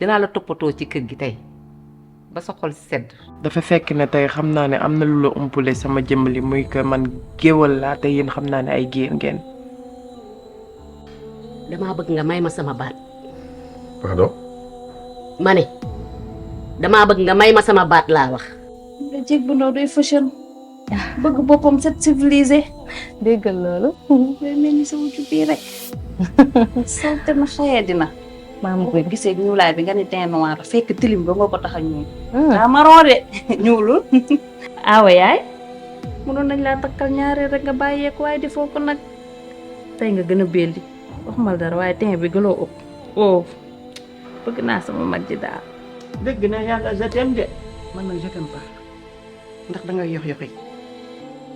dinaa la toppatoo ci kër gi tey ba sa xol sedd. dafa fekk ne tey xam naa ne am na lu la umpule sama jëmmali muy que man géwal laa te yéen xam naa ne ay géer ngeen. damaa bëgg nga may ma sama baat. pardon. ma ne damaa bëgg nga may ma sama baat laa wax. nga jég bu ndaw day fashion bëgg boppam set civilisé déggal loolu day mel ni sa wujju bii rek salte na xëye dina maam koy gisee ñuulaay bi nga ni teint noir fekk tilim ba nga ko tax a ñuul daa maroo de ñuulul awa yaay mënoon nañ laa takkal ñaareel rek nga bàyyeeku waaye defoo ko nag tey nga gën a belli waxumal dara waaye teint bi gëloo ëpp oh bëgg naa sama mag ji daal dégg na yàlla je t'aime de man nag je t'aime pas ndax da ngay yox-yoxi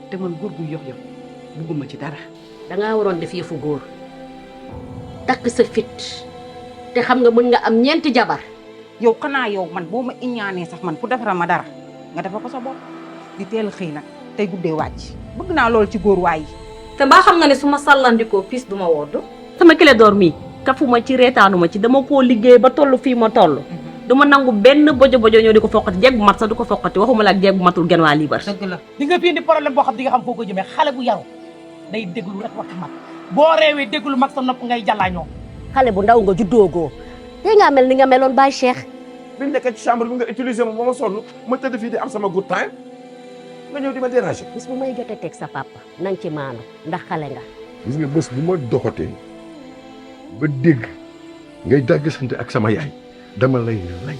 te man góor gu yox-yox bugguma ci dara. dangaa waroon def yëfu góor takk sa fit te xam nga mën nga am ñeenti jabar. yow xanaa yow man boo ma iñaanee sax man ku defaral ma dara nga defal ko sa bopp di teel xëy nag tey guddee wàcc bëgg naa loolu ci góor waay yi. te mbaa xam nga ne su ma sàllandikoo piis du ma wodd sama clé d'or mii kafuma ci reetaanuma ci dama koo liggéey ba toll fii ma toll duma nangu benn bojo ñëw di ko foqati jeeg bu mat sax du ko foqati waxuma la ak jeeg bu matul genn waa liibar. dëgg la di nga fi indi problème boo xam di nga xam foo ko jëmee xale bu yaru day déglu rek waxi mag boo reewee déglu mag sa nopp ngay jàllaañoo. xale bu ndaw nga juddoogoo te ngaa mel ni nga meloon Baye Cheikh. bi ñu nekkee ci chambre bi nga utiliser ma sonn ma tëdd fii di am sama good time nga ñëw di ma déranger. bis bu may jotee teg sa papa nañ ci maanu ndax xale nga. gis nga bés bu ma doxatee ba dégg ngay dàgg sant ak sama yaay dama lay rey.